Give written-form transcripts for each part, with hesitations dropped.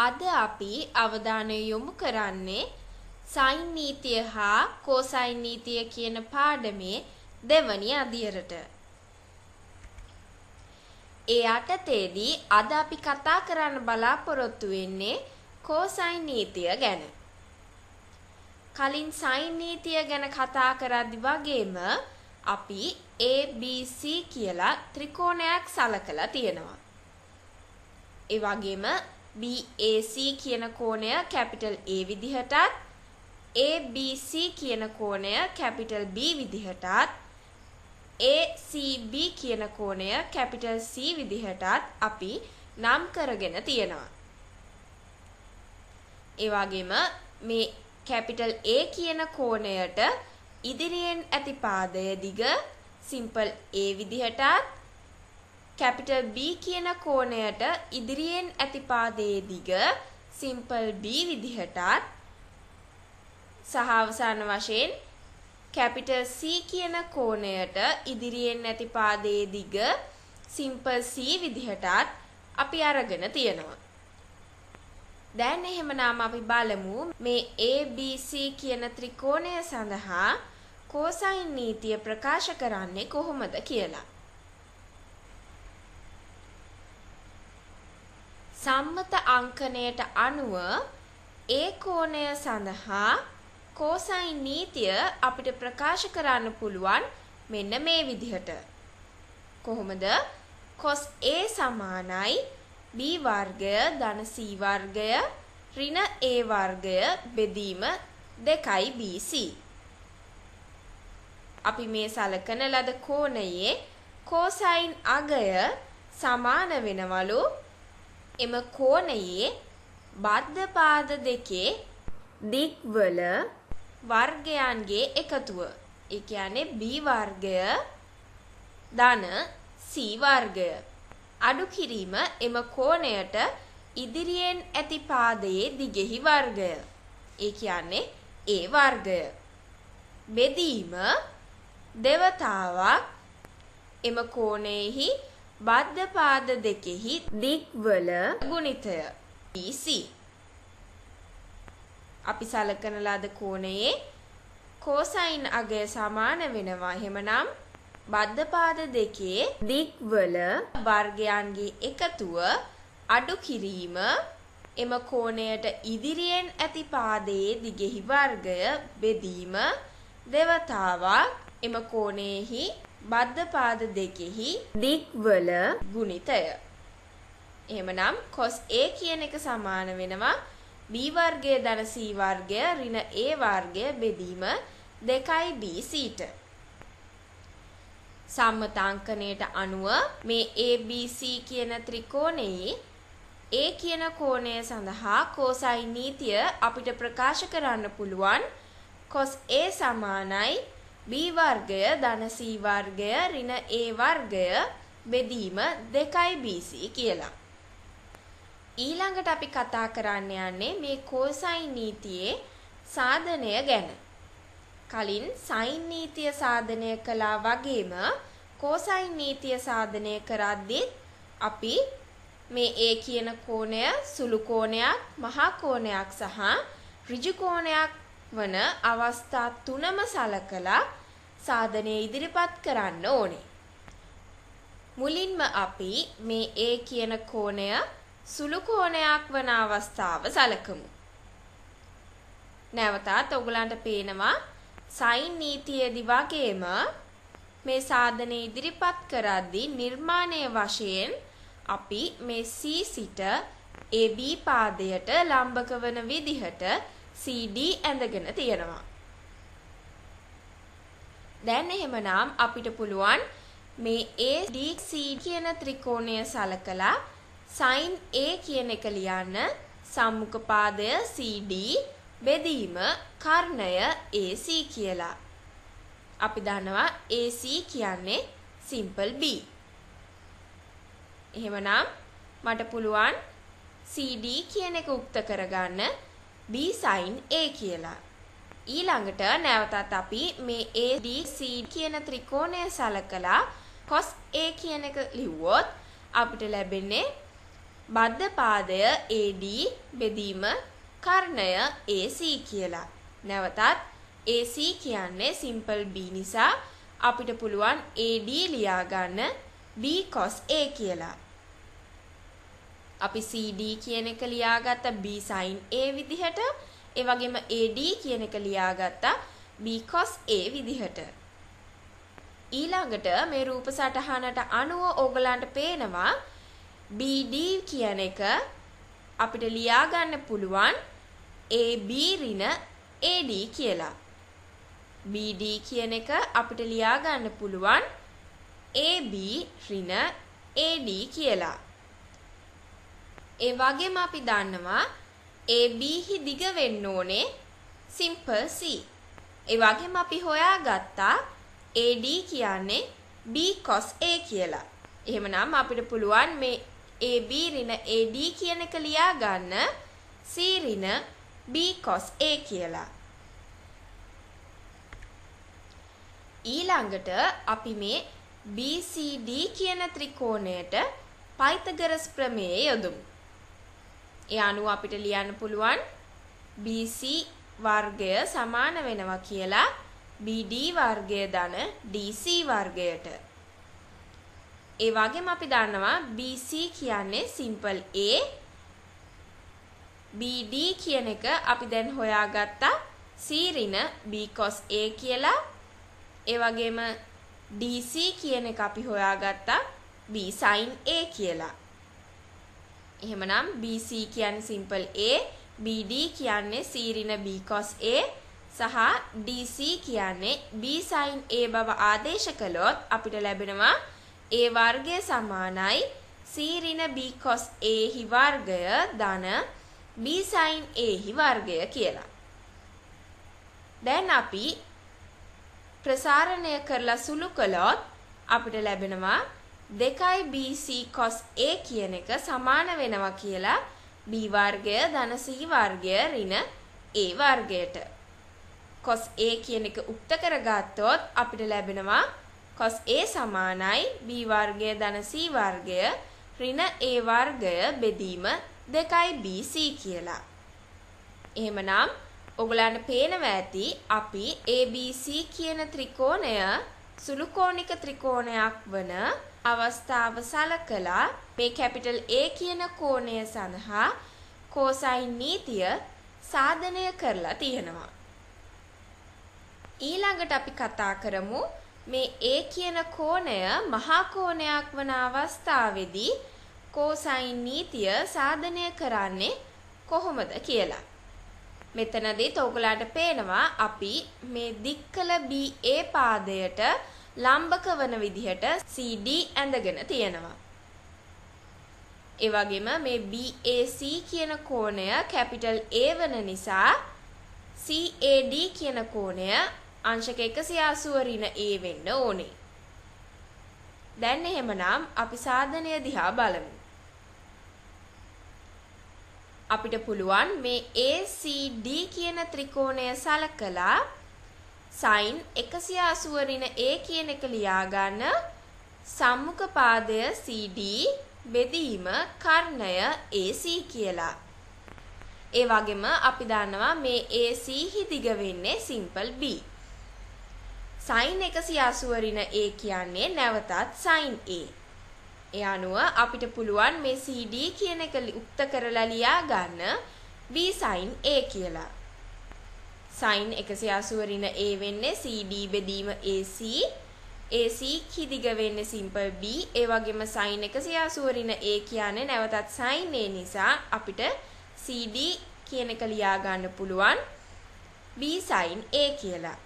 අද අපි අවධානය යොමු කරන්නේ සයින් නීතිය හා කෝසයින් නීතිය කියන පාඩමේ දෙවැනි අදියරට. ඒ යටතේදී අද අපි කතා කරන්න බලාපොරොත්තු වෙන්නේ කෝසයින් නීතිය ගැන. කලින් සයින් නීතිය ගැන කතා කරද්දි වගේම අපි ABC කියලා ත්‍රිකෝණයක් සලකලා තියෙනවා. ඒ වගේම BAC කියන කෝණය කැපිටල් A විදිහටත් ABC කියන කෝණය කැපිටල් B විදිහටත් ACB කියන කෝණය කැපිටල් C විදිහටත් අපි නම් කරගෙන තියෙනවා. ඒ වගේම මේ කැපිටල් A කියන කෝණයට ඉදිරියෙන් ඇති පාදය දිග සිම්පල් A විදිහටත් කැපිටල් B කියන කෝණයට ඉදිරියෙන් ඇති පාදයේ දිග සිම්පල් B විදිහටත් සහ අවසාන වශයෙන් කැපිටල් C කියන කෝණයට ඉදිරියෙන් ඇති පාදයේ දිග සිම්පල් C විදිහටත් අපි අරගෙන තියෙනවා. දැන් එහෙමනම් අපි බලමු මේ ABC කියන ත්‍රිකෝණය සඳහා කෝසයින් නීතිය ප්‍රකාශ කරන්නේ කොහොමද කියලා. සම්මත අංකණයට අනුව ඒ කෝණය සඳහා කෝසයින් නීතිය අපිට ප්‍රකාශ කරන්න පුළුවන් මෙන්න මේ විදිහට. කොහොමද? cos A සමානයි B වර්ගය ධන C වර්ගය ඍණ A වර්ගය බෙදීම 2BC. අපි මේ සලකන ලද කෝණයේ කෝසයින් අගය සමාන වෙනවලු එම කෝණයේ බද්ධ පාද දෙකේ දික්වල වර්ගයන්ගේ එකතුව. ඒ කියන්නේ B වර්ගය ධන C වර්ගය අඩු කිරීම එම කෝණයට ඉදිරියෙන් ඇති පාදයේ දිගෙහි වර්ගය. ඒ කියන්නේ A වර්ගය. බෙදීම දෙවතාවක් එම කෝණයෙහි බද්ධ පාද දෙකෙහි දික්වල ගුණිතය BC. අපි සලකන ලද කෝණයේ කෝසයින් අගය සමාන වෙනවා. එහෙමනම් බද්ධ පාද දෙකේ දික්වල වර්ගයන්ගේ එකතුව අඩු කිරීම එම කෝණයට ඉදිරියෙන් ඇති පාදයේ දිගෙහි වර්ගය බෙදීම දෙවතාවක් එම කෝණයෙහි බද්ධ පාද දෙකෙහි දික්වල ගුණිතය. එහෙමනම් cos A කියන එක සමාන වෙනවා B වර්ගය ධන C වර්ගය ඍණ A වර්ගය බෙදීම 2BCට. සම්මත අංකණයට අනුව මේ ABC කියන ත්‍රිකෝණයේ A කියන කෝණය සඳහා කෝසයින් නීතිය අපිට ප්‍රකාශ කරන්න පුළුවන් cos A සමානයි B වර්ගය ධන C වර්ගය ඍණ A වර්ගය බෙදීම 2BC කියලා. ඊළඟට අපි කතා කරන්න යන්නේ මේ කෝසයින් නීතියේ සාධනය ගැන. කලින් සයින් නීතිය සාධනය කළා වගේම කෝසයින් නීතිය සාධනය කරද්දී අපි මේ A කියන කෝණය සුළු කෝණයක්, මහා කෝණයක් සහ ඍජු කෝණයක් වන අවස්ථා තුනම සලකලා සාධනය ඉදිරිපත් කරන්න ඕනේ. මුලින්ම අපි මේ A කියන කෝණය සුළු කෝණයක් වන අවස්ථාව සලකමු. නැවතත් ඔයගලන්ට පේනවා සයින් නීතියේදී වගේම මේ සාධනය ඉදිරිපත් කරද්දී නිර්මාණය වශයෙන් අපි මේ C සිට AB පාදයට ලම්බක වන විදිහට CD ඇඳගෙන තියෙනවා. දැන් එහෙමනම් අපිට පුළුවන් මේ ADC කියන ත්‍රිකෝණය සලකලා sin A කියන එක ලියන්න සම්මුඛ පාදය CD බෙදීම කර්ණය AC කියලා. අපි දන්නවා AC කියන්නේ simple B. එහෙමනම් මට පුළුවන් CD කියන එක උක්ත කරගන්න B sin A කියලා. ඊළඟට නැවතත් අපි මේ ADC කියන ත්‍රිකෝණය සලකලා cos A කියන එක ලිව්වොත් අපිට ලැබෙන්නේ බද්ධ පාදය AD බෙදීම කර්ණය AC කියලා. නැවතත් AC කියන්නේ simple B නිසා අපිට පුළුවන් AD ලියා ගන්න B cos A කියලා. අපි CD කියන එක ලියාගත්ත B sin A විදිහට, ඒ වගේම AD කියන එක ලියාගත්ත B cos A විදිහට. ඊළඟට මේ රූප සටහනට අනුව ඕගලන්ට පේනවා BD කියන එක අපිට ලියා ගන්න පුළුවන් AB ඍණ AD කියලා. BD කියන එක අපිට ලියා ගන්න පුළුවන් AB ඍණ AD කියලා. ඒ වගේම අපි දන්නවා AB හි දිග වෙන්න ඕනේ simple C. ඒ වගේම අපි හොයාගත්තා AD කියන්නේ B cos A කියලා. එහෙමනම් අපිට පුළුවන් මේ AB ඍණ AD කියන එක ලියා ගන්න C ඍණ B cos A කියලා. ඊළඟට අපි මේ BCD කියන ත්‍රිකෝණයට පයිතගරස් ප්‍රමේය යොදමු. ඒ අනුව අපිට ලියන්න පුළුවන් BC වර්ගය සමාන වෙනවා කියලා BD වර්ගය ධන DC වර්ගයට. ඒ වගේම අපි දන්නවා BC කියන්නේ simple A. BD කියන එක අපි දැන් හොයාගත්තා C ඍණ B cos A කියලා. ඒ වගේම DC කියන එක අපි හොයාගත්තා B sin A කියලා. එහෙමනම් BC කියන්නේ simple A, BD කියන්නේ C ඍණ B cos A සහ DC කියන්නේ B sin A බව ආදේශ කළොත් අපිට ලැබෙනවා A වර්ගය සමානයි C ඍණ B cos A හි වර්ගය ධන B sin A හි වර්ගය කියලා. දැන් අපි ප්‍රසාරණය කරලා සුළු කළොත් අපිට ලැබෙනවා 2BC cos A කියන එක සමාන වෙනවා කියලා B වර්ගය ධන C වර්ගය ඍණ A වර්ගයට. cos A කියන එක උක්ත කරගත්තොත් අපිට ලැබෙනවා cos A සමානයි B වර්ගය ධන C වර්ගය ඍණ A වර්ගය බෙදීම 2BC කියලා. එහෙමනම් ඔයගලන්ට පේනවා ඇති අපි ABC කියන ත්‍රිකෝණය සුළුකෝණික ත්‍රිකෝණයක් වන අවස්ථාව සලකලා මේ කැපිටල් A කියන කෝණය සඳහා කොසයින් නීතිය සාධනය කරලා තියෙනවා. ඊළඟට අපි කතා කරමු මේ A කියන කෝණය මහා කෝණයක් වන අවස්ථාවේදී කොසයින් නීතිය සාධනය කරන්නේ කොහොමද කියලා. මෙතනදී ඔයගලන්ට පේනවා අපි මේ දික්කල BA පාදයට ලම්බක වන විදිහට CD ඇඳගෙන තියෙනවා. ඒ වගේම මේ BAC කියන කෝණය කැපිටල් A වන නිසා CAD කියන කෝණය අංශක 180 ඍණ A වෙන්න ඕනේ. දැන් එහෙමනම් අපි සාධනය දිහා බලමු. අපිට පුළුවන් මේ ACD කියන ත්‍රිකෝණය සලකලා sin 180 ඍණ A කියන එක ලියා ගන්න සම්මුඛ පාදය CD බෙදීම කර්ණය AC කියලා. ඒ වගේම අපි දන්නවා මේ AC හි දිග වෙන්නේ simple B. sin 180 ඍණ A කියන්නේ නැවතත් sin A. ඒ අනුව අපිට පුළුවන් මේ CD කියන එක උක්ත කරලා ලියා ගන්න B sin A කියලා. sin 180 ඍණ A වෙන්නේ CD බෙදීම AC. AC කි දිග වෙන්නේ simple B. ඒ වගේම sin 180 ඍණ A කියන්නේ නැවතත් sin A නිසා අපිට CD කියන එක ලියා ගන්න පුළුවන් B sin A කියලා.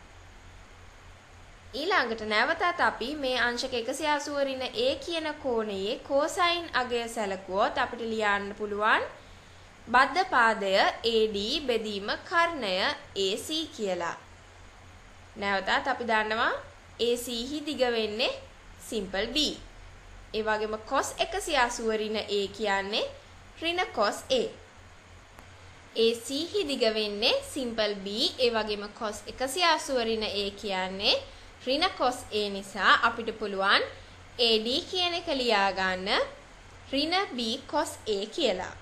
ඊළඟට නැවතත් අපි මේ අංශක 180 ඍණ A කියන කෝණයේ කොසයින් අගය සැලකුවොත් අපිට ලියන්න පුළුවන් බද්ධ පාදය AD බෙදීම කර්ණය AC කියලා. නැවතත් අපි දන්නවා AC හි දිග වෙන්නේ simple B. ඒ වගේම cos 180 ඍණ A කියන්නේ ඍණ cos A. AC හි දිග වෙන්නේ simple B. ඒ වගේම cos 180 ඍණ A කියන්නේ ඍණ cos A නිසා අපිට පුළුවන් AD කියන එක ලියා ගන්න ඍණ b cos a කියලා.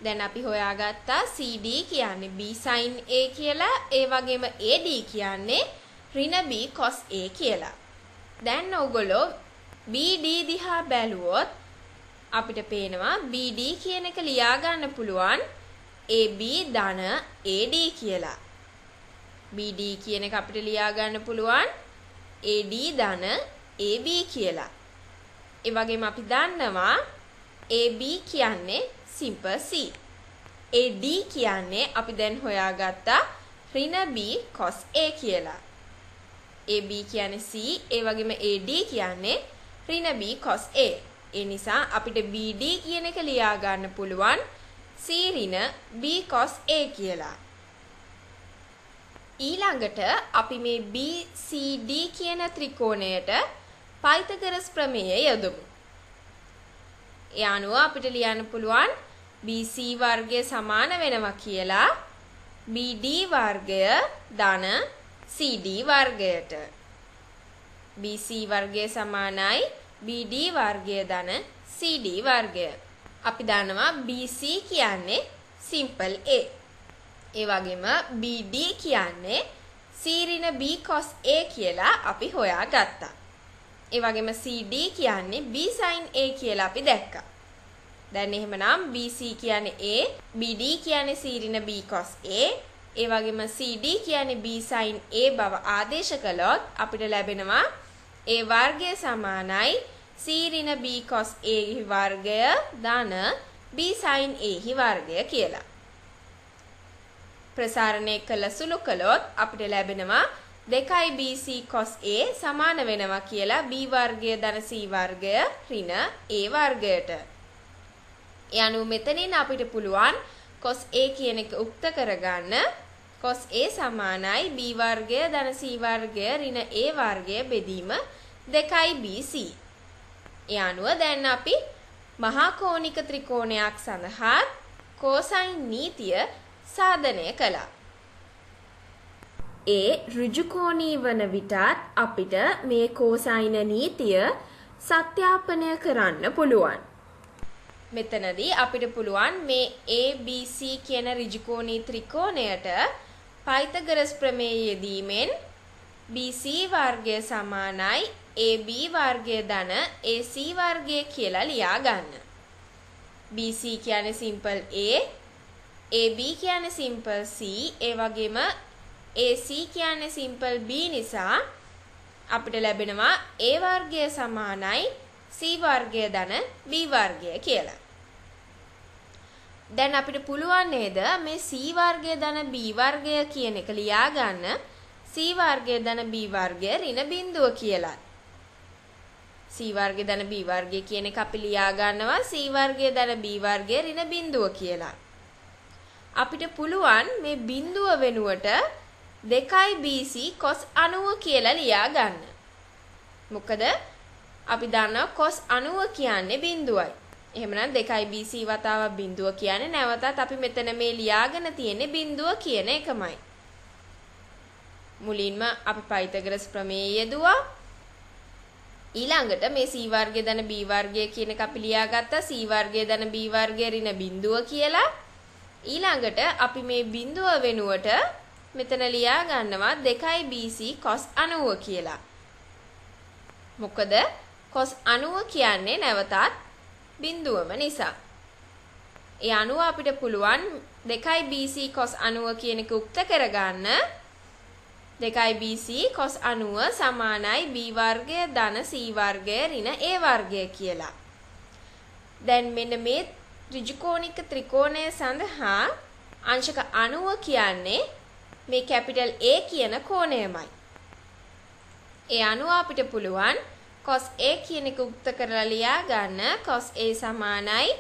දැන් අපි හොයාගත්තා CD කියන්නේ b sin a කියලා, ඒ වගේම AD කියන්නේ ඍණ b cos a කියලා. දැන් ඔයගොල්ලෝ BD දිහා බැලුවොත් අපිට පේනවා BD කියන එක ලියා ගන්න පුළුවන් AB ධන AD කියලා. BD කියන එක අපිට ලියා ගන්න පුළුවන් AD ධන AB කියලා. ඒ වගේම අපි දන්නවා AB කියන්නේ simple C. AD කියන්නේ අපි දැන් හොයාගත්තා ඍණ B cos A කියලා. AB කියන්නේ C, ඒ වගේම AD කියන්නේ ඍණ B cos A. ඒ නිසා අපිට BD කියන එක ලියා ගන්න පුළුවන් C ඍණ B cos A කියලා. ඊළඟට අපි මේ BCD කියන ත්‍රිකෝණයට පයිතගරස් ප්‍රමේය යොදමු. ඒ අනුව අපිට ලියන්න පුළුවන් BC වර්ගය සමාන වෙනවා කියලා BD වර්ගය ධන CD වර්ගයට. BC වර්ගය සමානයි BD වර්ගය ධන CD වර්ගය. අපි දන්නවා BC කියන්නේ simple A. ඒ වගේම BD කියන්නේ C ඍණ B cos A කියලා අපි හොයාගත්තා. ඒ වගේම CD කියන්නේ B sin A කියලා අපි දැක්කා. දැන් එහෙමනම් BC කියන්නේ A, BD කියන්නේ C ඍණ B cos A, ඒ වගේම CD කියන්නේ B sin A බව ආදේශ කළොත් අපිට ලැබෙනවා A වර්ගය සමානයි C ඍණ B cos A වර්ගය ධන B sin A වර්ගය කියලා. ප්‍රසාරණය කළ සුළු කළොත් අපිට ලැබෙනවා 2BC cos A සමාන වෙනවා කියලා B වර්ගය ධන C වර්ගය ඍණ A වර්ගයට. ඒ අනුව මෙතනින් අපිට පුළුවන් cos A කියන එක උක්ත කරගන්න. cos A සමානයි B වර්ගය ධන C වර්ගය ඍණ A වර්ගය බෙදීම 2BC. ඒ අනුව දැන් අපි මහා කෝණික ත්‍රිකෝණයක් සඳහා cosine නීතිය සාධනය කළා. ඒ ඍජුකෝණී වන විටත් අපිට මේ cosine නීතිය සත්‍යාපනය කරන්න පුළුවන්. මෙතනදී අපිට පුළුවන් මේ ABC කියන ඍජුකෝණී ත්‍රිකෝණයට පයිතගරස් ප්‍රමේය යෙදීමෙන් BC වර්ගය සමානයි AB වර්ගය ධන AC වර්ගය කියලා ලියා ගන්න. BC කියන්නේ simple A, AB කියන්නේ simple C, ඒ වගේම AC කියන්නේ simple B නිසා අපිට ලැබෙනවා A වර්ගය සමානයි C වර්ගය ධන B වර්ගය කියලා. දැන් අපිට පුළුවන් නේද මේ C වර්ගය ධන B වර්ගය කියන එක ලියා ගන්න C වර්ගය ධන B වර්ගය ඍණ බිඳුව කියලා. C වර්ගය ධන B වර්ගය කියන එක අපි ලියා ගන්නවා C වර්ගය ධන B වර්ගය ඍණ බිඳුව කියලා. අපිට පුළුවන් මේ බිඳුව වෙනුවට 2BC cos 90 කියලා ලියා ගන්න. මොකද අපි දන්නවා cos 90 කියන්නේ බිඳුවයි. එහෙමනම් 2BC වතාවක් බිඳුව කියන්නේ නැවතත් අපි මෙතන මේ ලියාගෙන තියෙන්නේ බිඳුව කියන එකමයි. මුලින්ම අපි පයිතගරස් ප්‍රමේය යෙදුවා. ඊළඟට මේ C වර්ගය ධන B වර්ගය කියන එක අපි ලියාගත්තා C වර්ගය ධන B වර්ගය ඍණ බිඳුව කියලා. ඊළඟට අපි මේ බිඳුව වෙනුවට මෙතන ලියා ගන්නවා 2BC cos 90 කියලා. මොකද cos 90 කියන්නේ නැවතත් බිඳුවම නිසා. ඒ අනුව අපිට පුළුවන් 2BC cos 90 කියන එක උක්ත කරගන්න. 2BC cos 90 සමානයි B වර්ගය ධන C වර්ගය ඍණ A වර්ගය කියලා. දැන් මෙන්න මේ ඍජුකෝණික ත්‍රිකෝණය සඳහා අංශක 90 කියන්නේ මේ කැපිටල් A කියන කෝණයමයි. ඒ අනුව අපිට පුළුවන් cos A කියන එක උක්ත කරලා ලියා ගන්න cos A සමානයි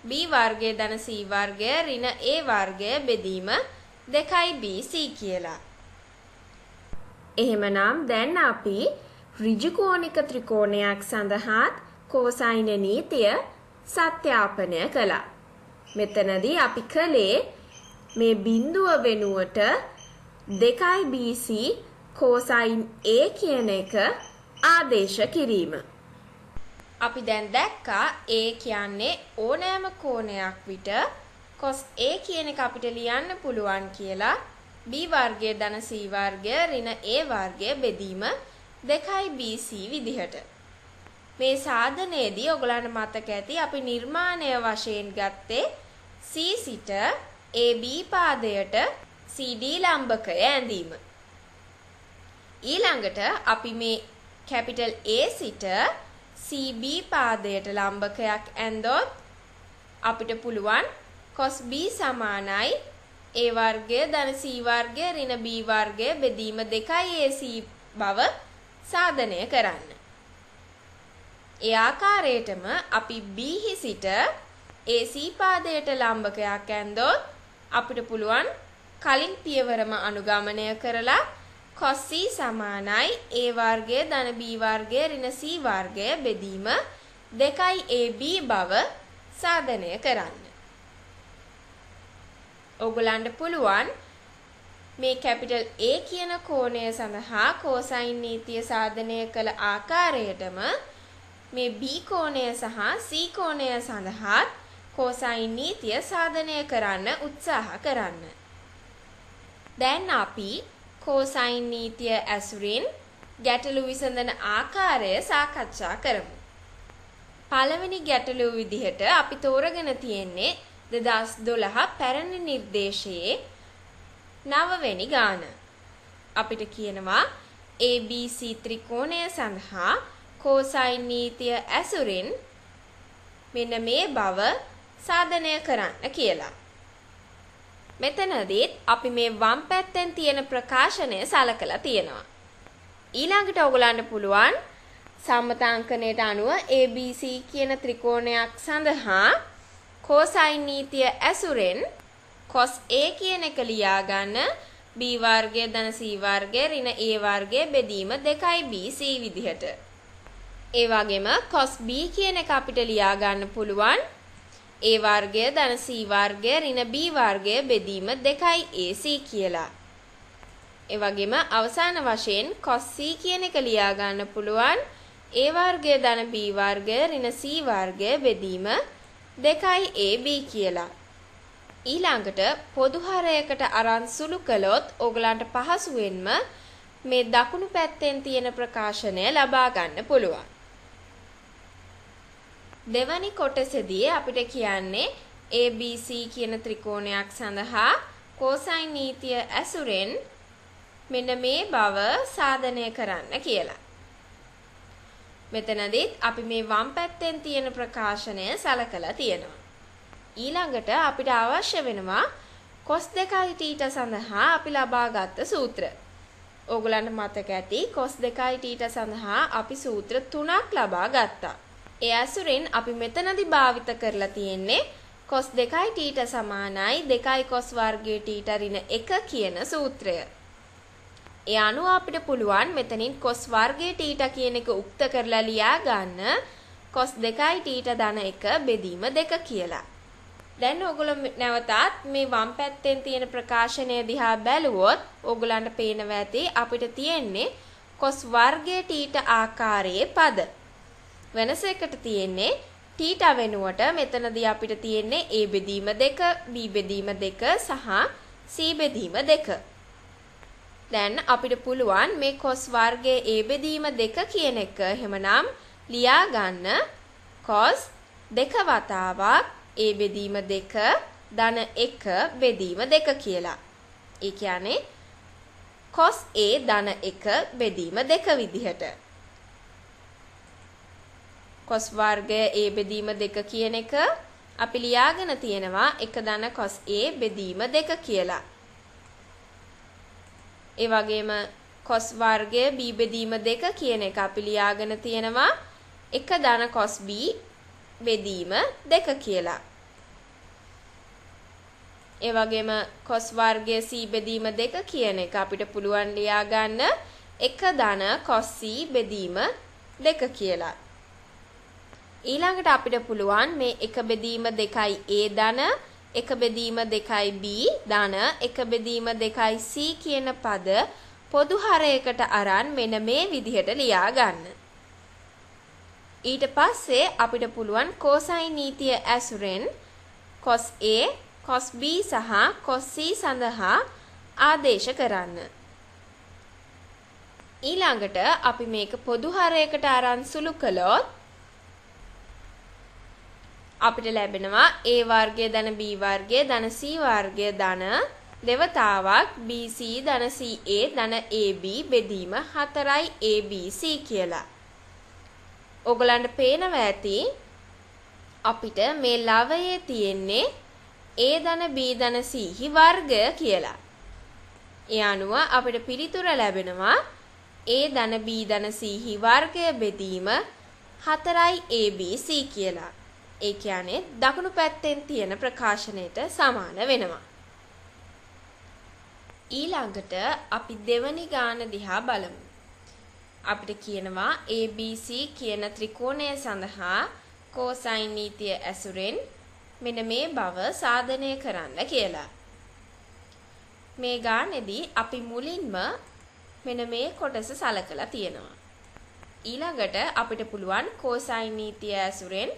B වර්ගය ධන C වර්ගය ඍණ A වර්ගය බෙදීම 2BC කියලා. එහෙමනම් දැන් අපි ඍජුකෝණික ත්‍රිකෝණයක් සඳහා cosine නීතිය සත්‍යාපනය කළා. මෙතනදී අපි කළේ මේ බිඳුව වෙනුවට 2BC cosine A කියන එක ආදේශ කිරීම. අපි දැන් දැක්කා A කියන්නේ ඕනෑම කෝණයක් විට cos A කියන එක අපිට ලියන්න පුළුවන් කියලා B වර්ගය ධන C වර්ගය ඍණ A වර්ගය බෙදීම 2BC විදිහට. මේ සාධනයේදී ඔයගලන්ට මතක ඇති අපි නිර්මාණය වශයෙන් ගත්තේ C සිට AB පාදයට CD ලම්බකය ඇඳීම. ඊළඟට අපි මේ කැපිටල් A සිට CB පාදයට ලම්බකයක් ඇන්දොත් අපිට පුළුවන් cos B සමානයි A වර්ගය ධන C වර්ගය ඍණ B වර්ගය බෙදීම 2AC බව සාධනය කරන්න. ඒ ආකාරයටම අපි B හි සිට AC පාදයට ලම්බකයක් ඇන්දොත් අපිට පුළුවන් කලින් පියවරම අනුගමනය කරලා cos C සමානයි A වර්ගය ධන B වර්ගය ඍණ C වර්ගය බෙදීම 2AB බව සාධනය කරන්න. ඔයගලන්ට පුළුවන් මේ කැපිටල් A කියන කෝණය සඳහා කොසයින් නීතිය සාධනය කළ ආකාරයටම මේ B කෝණය සහ C කෝණය සඳහා කොසයින් නීතිය සාධනය කරන්න උත්සාහ කරන්න. දැන් අපි කොසයින් නීතිය ඇසුරින් ගැටලු විසඳන ආකාරය සාකච්ඡා කරමු. පළවෙනි ගැටලුව විදිහට අපි තෝරගෙන තියෙන්නේ 2012 පැරණි නිර්දේශයේ 9 වෙනි ගාන. අපිට කියනවා ABC ත්‍රිකෝණය සඳහා කොසයින් නීතිය ඇසුරින් මෙන්න මේ බව සාධනය කරන්න කියලා. මෙතනදීත් අපි මේ වම් පැත්තෙන් තියෙන ප්‍රකාශනය සලකලා තියෙනවා. ඊළඟට ඔයගලන්ට පුළුවන් සම්මතාංකණයට අනුව ABC කියන ත්‍රිකෝණයක් සඳහා කොසයින් නීතිය ඇසුරෙන් cos A කියන එක ලියා ගන්න B වර්ගය ධන C වර්ගය ඍණ A වර්ගය බෙදීම 2BC විදිහට. ඒ වගේම cos B කියන එක අපිට ලියා ගන්න පුළුවන් A වර්ගය ධන C වර්ගය ඍණ B වර්ගය බෙදීම 2AC කියලා. ඒ වගේම අවසාන වශයෙන් cos C කියන එක ලියා ගන්න පුළුවන් A වර්ගය ධන B වර්ගය ඍණ C වර්ගය බෙදීම 2AB කියලා. ඊළඟට පොදු හරයකට අරන් සුළු කළොත් ඔයගලන්ට පහසුවෙන්ම මේ දකුණු පැත්තෙන් තියෙන ප්‍රකාශනය ලබා ගන්න පුළුවන්. දෙවැනි කොටසේදී අපිට කියන්නේ ABC කියන ත්‍රිකෝණයක් සඳහා කොසයින් නීතිය ඇසුරෙන් මෙන්න මේ බව සාධනය කරන්න කියලා. මෙතනදිත් අපි මේ වම් පැත්තෙන් තියෙන ප්‍රකාශනය සලකලා තියෙනවා. ඊළඟට අපිට අවශ්‍ය වෙනවා cos 2θ සඳහා අපි ලබාගත් සූත්‍ර. ඕගලන්ට මතක ඇති cos 2θ සඳහා අපි සූත්‍ර 3ක් ලබා ගත්තා. ඒ ඇසුරින් අපි මෙතනදී භාවිත කරලා තියෙන්නේ cos 2θ සමානයි 2 cos වර්ගය θ ඍණ 1 කියන සූත්‍රය. ඒ අනුව අපිට පුළුවන් මෙතනින් cos වර්ගය θ කියන එක උක්ත කරලා ලියා ගන්න cos 2θ ධන 1 බෙදීම 2 කියලා. දැන් ඕගොල්ලෝ නැවතත් මේ වම් පැත්තෙන් තියෙන ප්‍රකාශනය දිහා බැලුවොත් ඕගොල්ලන්ට පේනවා ඇති අපිට තියෙන්නේ cos වර්ගය θ ආකාරයේ පද. වෙනස එකට තියෙන්නේ θ වෙනුවට මෙතනදී අපිට තියෙන්නේ A බෙදීම 2, B බෙදීම 2 සහ C බෙදීම 2. දැන් අපිට පුළුවන් මේ cos වර්ගයේ A බෙදීම 2 කියන එක එහෙමනම් ලියා ගන්න cos 2 වතාවක් A බෙදීම 2 ධන 1 බෙදීම 2 කියලා. ඒ කියන්නේ cos A ධන 1 බෙදීම 2 විදිහට. cos වර්ගය A බෙදීම 2 කියන එක අපි ලියාගෙන තියෙනවා 1 ධන cos A බෙදීම 2 කියලා. ඒ වගේම cos වර්ගය B බෙදීම 2 කියන එක අපි ලියාගෙන තියෙනවා 1 ධන cos B බෙදීම 2 කියලා. ඒ වගේම cos වර්ගය C බෙදීම 2 කියන එක අපිට පුළුවන් ලියා ගන්න 1 ධන cos C බෙදීම 2 කියලා. ඊළඟට අපිට පුළුවන් මේ 1 බෙදීම 2යි A ධන 1 බෙදීම 2යි B ධන 1 බෙදීම 2යි C කියන පද පොදු හරයකට අරන් මෙන්න මේ විදිහට ලියා ගන්න. ඊට පස්සේ අපිට පුළුවන් cosine නීතිය ඇසුරෙන් cos A, cos B සහ cos C සඳහා ආදේශ කරන්න. ඊළඟට අපි මේක පොදු හරයකට අරන් සුළු කළොත් අපිට ලැබෙනවා A වර්ගය ධන B වර්ගය ධන C වර්ගය ධන දෙවතාවක් BC ධන CA ධන AB බෙදීම 4යි ABC කියලා. ඔයගලන්ට පේනවා ඇති අපිට මේ ලවයේ තියෙන්නේ A ධන B ධන C හි වර්ගය කියලා. ඒ අනුව අපිට පිළිතුර ලැබෙනවා A ධන B ධන C හි වර්ගය බෙදීම 4යි ABC කියලා. ඒ කියන්නේ දකුණු පැත්තෙන් තියෙන ප්‍රකාශනයට සමාන වෙනවා. ඊළඟට අපි දෙවනි ගාන දිහා බලමු. අපිට කියනවා ABC කියන ත්‍රිකෝණය සඳහා cosine නීතිය ඇසුරෙන් මෙන්න මේ බව සාධනය කරන්න කියලා. මේ ගානේදී අපි මුලින්ම මෙන්න මේ කොටස සලකලා තියෙනවා. ඊළඟට අපිට පුළුවන් cosine නීතිය ඇසුරෙන්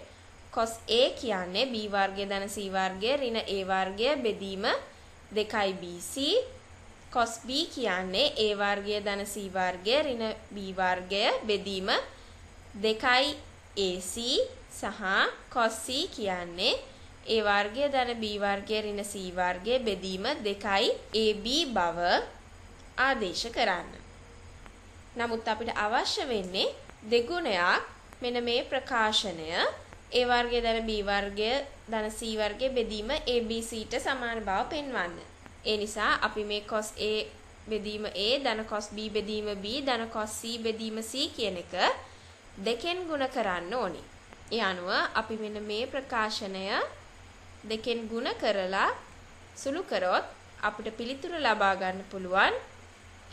cos A කියන්නේ B වර්ගය ධන C වර්ගය ඍණ A වර්ගය බෙදීම 2BC cos B කියන්නේ A වර්ගය ධන C වර්ගය ඍණ B වර්ගය බෙදීම 2AC සහ cos C කියන්නේ A වර්ගය ධන B වර්ගය ඍණ C වර්ගය බෙදීම 2AB බව ආදේශ කරන්න. නමුත් අපිට අවශ්‍ය වෙන්නේ දෙගුණයක් මෙන්න මේ ප්‍රකාශනය A වර්ගය ධන B වර්ගය ධන C වර්ගය බෙදීම ABC ට සමාන බව පෙන්වන්න. ඒ නිසා අපි මේ cos A බෙදීම A ධන cos B බෙදීම B ධන cos C බෙදීම C කියන එක දෙකෙන් ගුණ කරන්න ඕනි. ඒ අනුව අපි මෙන්න මේ ප්‍රකාශනය දෙකෙන් ගුණ කරලා සුළු කරොත් අපිට පිළිතුර ලබා ගන්න පුළුවන්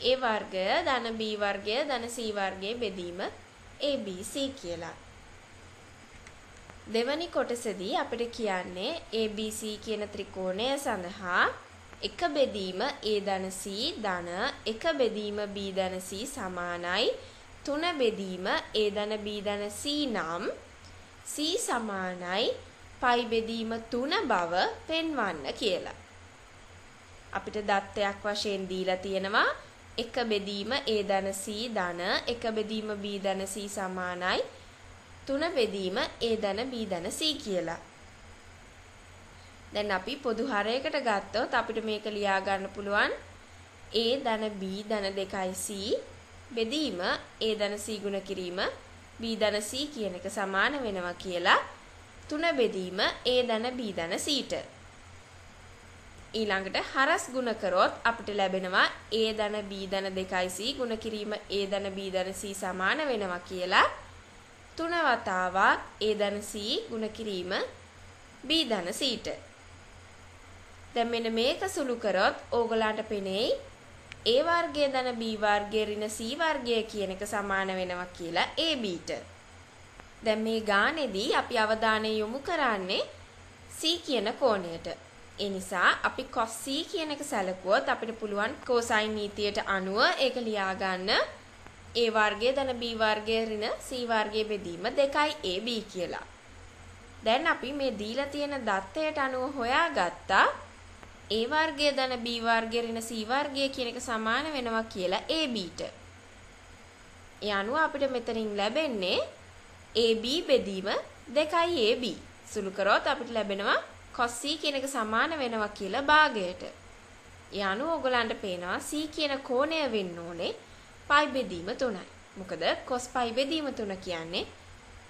A වර්ගය ධන B වර්ගය ධන C වර්ගය බෙදීම ABC කියලා. දෙවැනි කොටසදී අපිට කියන්නේ ABC කියන ත්‍රිකෝණය සඳහා එක බෙදීම A ධන C ධන එක බෙදීම B ධන C සමානයි 3 බෙදීම A ධන B ධන C නම් C සමානයි පයි බෙදීම 3 බව පෙන්වන්න කියලා. අපිට දත්තයක් වශයෙන් දීලා තියෙනවා එක බෙදීම A ධන C ධන එක බෙදීම B ධන C සමානයි 3 බෙදීම A ධන B ධන C කියලා. දැන් අපි පොදු හරයකට ගත්තොත් අපිට මේක ලියා ගන්න පුළුවන් A ධන B ධන 2C බෙදීම A ධන C ගුණ කිරීම B ධන C කියන එක සමාන වෙනවා කියලා 3 බෙදීම A ධන B ධන C ට. ඊළඟට හරස් ගුණ කරොත් අපිට ලැබෙනවා A ධන B ධන 2C ගුණ කිරීම A ධන B ධන C සමාන වෙනවා කියලා 3 වතාවක් A ධන C ගුණ කිරීම B ධන C ට. දැන් මෙන්න මේක සුළු කරොත් ඕගලන්ට පෙනෙයි A වර්ගය ධන B වර්ගය ඍණ C වර්ගය කියන එක සමාන වෙනවා කියලා AB ට. දැන් මේ ගානේදී අපි අවධානය යොමු කරන්නේ C කියන කෝණයට. ඒ නිසා අපි cos C කියන එක සැලකුවොත් අපිට පුළුවන් cosine නීතියට අනුව ඒක ලියා ගන්න A වර්ගය ධන B වර්ගය ඍණ C වර්ගය බෙදීම 2AB කියලා. දැන් අපි මේ දීලා තියෙන දත්තයට අනුව හොයාගත්තා A වර්ගය ධන B වර්ගය ඍණ C වර්ගය කියන එක සමාන වෙනවා කියලා AB ට. ඒ අනුව අපිට මෙතනින් ලැබෙන්නේ AB බෙදීම 2AB. සුළු කරොත් අපිට ලැබෙනවා cos C කියන එක සමාන වෙනවා කියලා භාගයට. ඒ අනුව ඔයගලන්ට පේනවා C කියන කෝණය වෙන්න ඕනේ පයි බෙදීම 3යි. මොකද cos පයි බෙදීම 3 කියන්නේ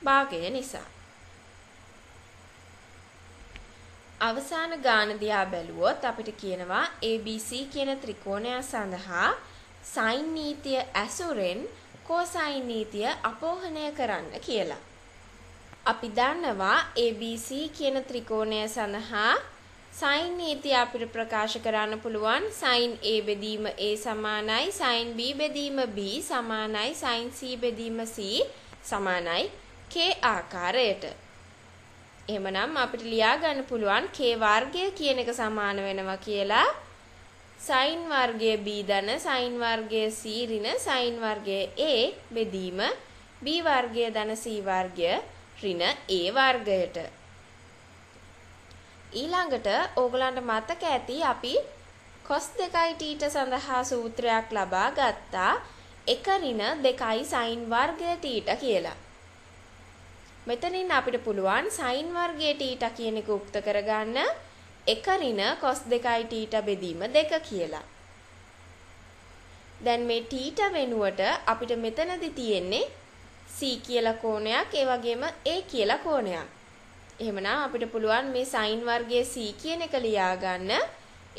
භාගය නිසා. අවසාන ගාන දිහා බැලුවොත් අපිට කියනවා ABC කියන ත්‍රිකෝණය සඳහා sin නීතිය ඇසුරෙන් cosine නීතිය අපෝහණය කරන්න කියලා. අපි දන්නවා ABC කියන ත්‍රිකෝණය සඳහා sin නීතිය අපිට ප්‍රකාශ කරන්න පුළුවන් sin A බෙදීම A සමානයි sin B බෙදීම B සමානයි sin C බෙදීම C සමානයි K ආකාරයට. එහෙමනම් අපිට ලියා ගන්න පුළුවන් K වර්ගය කියන එක සමාන වෙනවා කියලා sin වර්ගය B ධන sin වර්ගය C ඍණ sin වර්ගය A බෙදීම b වර්ගය ධන c වර්ගය ඍණ a වර්ගයට. ඊළඟට ඕගලන්ට මතක ඇති අපි cos 2t සඳහා සූත්‍රයක් ලබා ගත්තා 1 ඍණ 2 sin වර්ගය t කියලා. මෙතනින් අපිට පුළුවන් sin වර්ගයේ t කියන එක උක්ත කරගන්න 1 ඍණ cos 2t බෙදීම 2 කියලා. දැන් මේ t වෙනුවට අපිට මෙතනදි තියෙන්නේ c කියලා කෝණයක් ඒ වගේම a කියලා කෝණයක්. එහෙමනම් අපිට පුළුවන් මේ sin වර්ගයේ c කියන එක ලියා ගන්න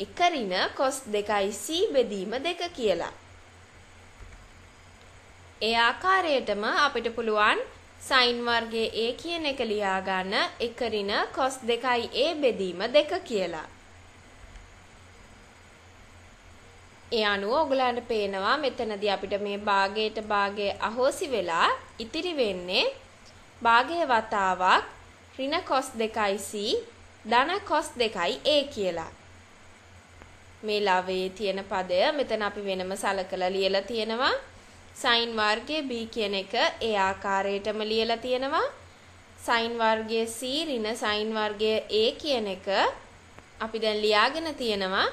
1 ඍණ cos 2c බෙදීම 2 කියලා. ඒ ආකාරයටම අපිට පුළුවන් sin වර්ගයේ a කියන එක ලියා ගන්න 1 ඍණ cos 2a බෙදීම 2 කියලා. ඒ අනුව ඔයගලන්ට පේනවා මෙතනදී අපිට මේ භාගයට භාගය අහෝසි වෙලා ඉතිරි වෙන්නේ භාගයේ වතාවක් ඍණ cos 2c ධන cos 2a කියලා. මේ ලවයේ තියෙන පදය මෙතන අපි වෙනම සලකලා ලියලා තියෙනවා. sin වර්ගයේ b කියන එක ඒ ආකාරයටම ලියලා තියෙනවා. sin වර්ගයේ c ඍණ sin වර්ගයේ a කියන එක අපි දැන් ලියාගෙන තියෙනවා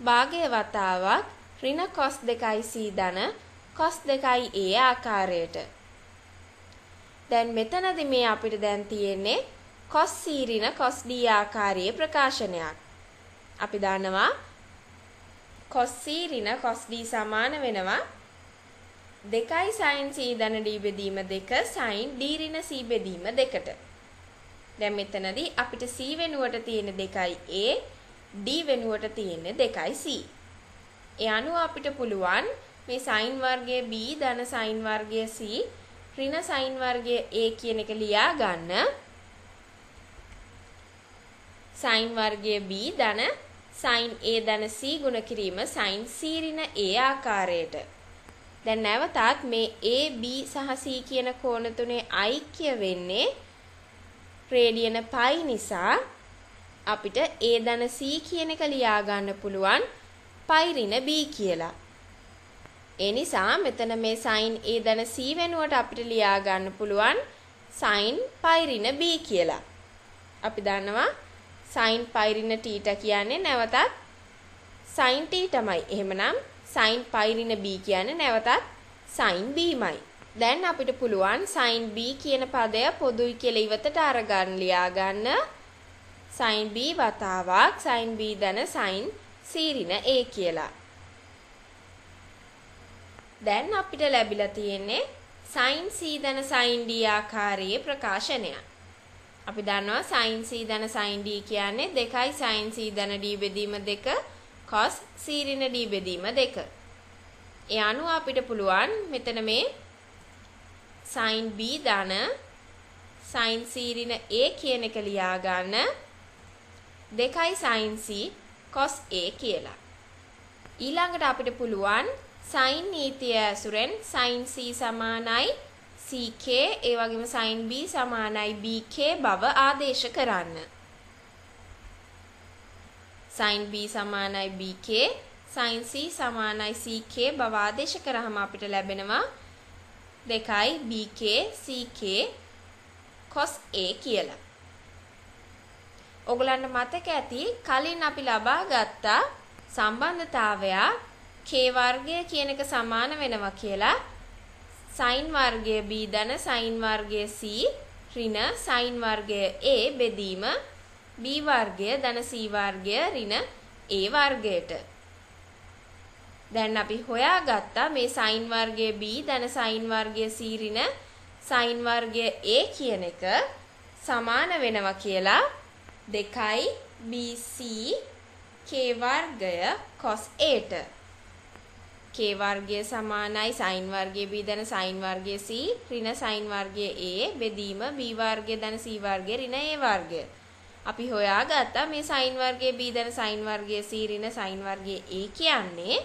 භාගයේ වතාවක් ඍණ cos 2c ධන cos 2a ආකාරයට. දැන් මෙතනදී මේ අපිට දැන් තියෙන්නේ cos c ඍණ cos d ආකාරයේ ප්‍රකාශනයක්. අපි දන්නවා cos c ඍණ cos d සමාන වෙනවා 2 sin c ධන d බෙදීම 2 sin d ඍණ c බෙදීම 2ට. දැන් මෙතනදී අපිට c වෙනුවට තියෙන 2a d වෙනුවට තියෙන 2c. ඒ අනුව අපිට පුළුවන් මේ sin වර්ගයේ b ධන sin වර්ගයේ c ඍණ sin වර්ගයේ a කියන එක ලියා ගන්න sin වර්ගයේ b ධන sin a ධන c ගුණ කිරීම sin c ඍණ a ආකාරයට. දැන් නැවතත් මේ a b සහ c කියන කෝණ තුනේ ඓක්‍ය වෙන්නේ රේඩියන π නිසා අපිට a ධන c කියන එක ලියා ගන්න පුළුවන් π ඍණ b කියලා. ඒ නිසා මෙතන මේ sin a ධන c වෙනුවට අපිට ලියා ගන්න පුළුවන් sin π ඍණ b කියලා. අපි දන්නවා sin π ඍණ t කියන්නේ නැවතත් sin t තමයි. එහෙමනම් sin π ඍණ b කියන්නේ නැවතත් sin b මයි. දැන් අපිට පුළුවන් sin b කියන පදය පොදුයි කියලා ඉවතට අරගන්න ලියා ගන්න sin b වතාවක් sin b ධන sin c ඍණ a කියලා. දැන් අපිට ලැබිලා තියෙන්නේ sin c ධන sin d ආකාරයේ ප්‍රකාශනයක්. අපි දන්නවා sin c ධන sin d කියන්නේ 2 sin c ධන d බෙදීම 2 cos c ඍණ d බෙදීම 2. ඒ අනුව අපිට පුළුවන් මෙතන මේ sin b ධන sin c ඍණ a කියන එක ලියා ගන්න 2 sin c cos a කියලා. ඊළඟට අපිට පුළුවන් sin නීතිය ඇසුරෙන් sin c සමානයි ck ඒ වගේම sin b සමානයි bk බව ආදේශ කරන්න. sin b සමානයි bk sin c සමානයි ck බව ආදේශ කරාම අපිට ලැබෙනවා 2 bk ck cos a කියලා. ඔයගලන්ට මතක ඇති කලින් අපි ලබා ගත්ත සම්බන්ධතාවය k වර්ගය කියන එක සමාන වෙනවා කියලා sin වර්ගය b ධන sin වර්ගය c ඍණ sin වර්ගය a බෙදීම b වර්ගය ධන c වර්ගය ඍණ a වර්ගයට. දැන් අපි හොයාගත්තා මේ sin වර්ගය b ධන sin වර්ගය c ඍණ sin වර්ගය a කියන එක සමාන වෙනවා කියලා 2 bc k වර්ගය cos a ට. k වර්ගය සමානයි sin වර්ගයේ b ධන sin වර්ගයේ c ඍණ sin වර්ගයේ a බෙදීම b වර්ගය ධන c වර්ගයේ ඍණ a වර්ගය. අපි හොයාගත්තා මේ sin වර්ගයේ b ධන sin වර්ගයේ c ඍණ sin වර්ගයේ a කියන්නේ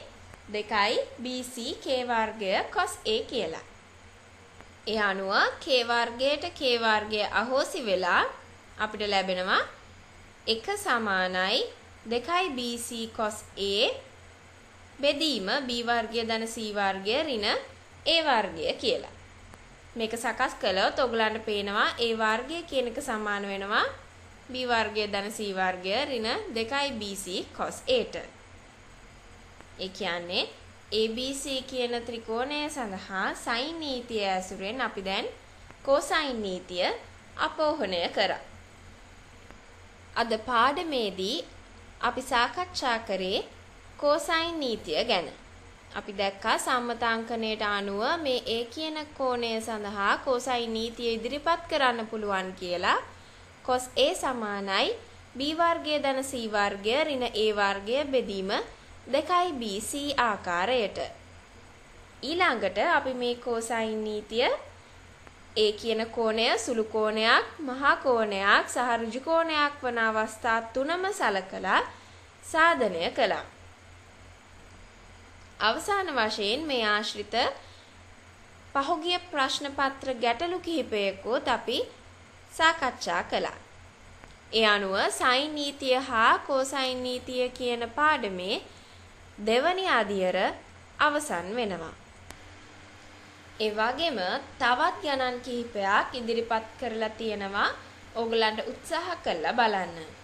2 bc k වර්ගය cos a කියලා. ඒ අනුව k වර්ගයට k වර්ගය අහෝසි වෙලා අපිට ලැබෙනවා 1 සමානයි 2 bc cos a බෙදීම b වර්ගය ධන c වර්ගය ඍණ a වර්ගය කියලා. මේක සකස් කළොත් ඔයගලන්ට පේනවා A වර්ගය කියන එක සමාන වෙනවා B වර්ගය ධන C වර්ගය ඍණ 2BC cos Aට. ඒ කියන්නේ ABC කියන ත්‍රිකෝණය සඳහා sin නීතිය ඇසුරෙන් අපි දැන් cosine නීතිය අපෝහණය කරා. අද පාඩමේදී අපි සාකච්ඡා කරේ cosine නීතිය ගැන. අපි දැක්කා සම්මතාංකණයට අනුව මේ A කියන කෝණය සඳහා cosine නීතිය ඉදිරිපත් කරන්න පුළුවන් කියලා. cos A සමානයි B වර්ගය ධන C වර්ගය ඍණ A වර්ගය බෙදීම 2BC ආකාරයට. ඊළඟට අපි මේ cosine නීතිය A කියන කෝණය සුළු කෝණයක්, මහා කෝණයක් සහ ඍජු කෝණයක් වන අවස්ථා තුනම සලකලා සාධනය කළා. අවසාන වශයෙන් මේ ආශ්‍රිත පහුගිය ප්‍රශ්න පත්‍ර ගැටලු කිහිපයකුත් අපි සාකච්ඡා කළා. ඒ අනුව sin නීතිය හා cosine නීතිය කියන පාඩමේ දෙවැනි අදියර අවසන් වෙනවා. ඒ වගේම තවත් ගණන් කිහිපයක් ඉදිරිපත් කරලා තියෙනවා. ඕගලන්ට උත්සාහ කරලා බලන්න.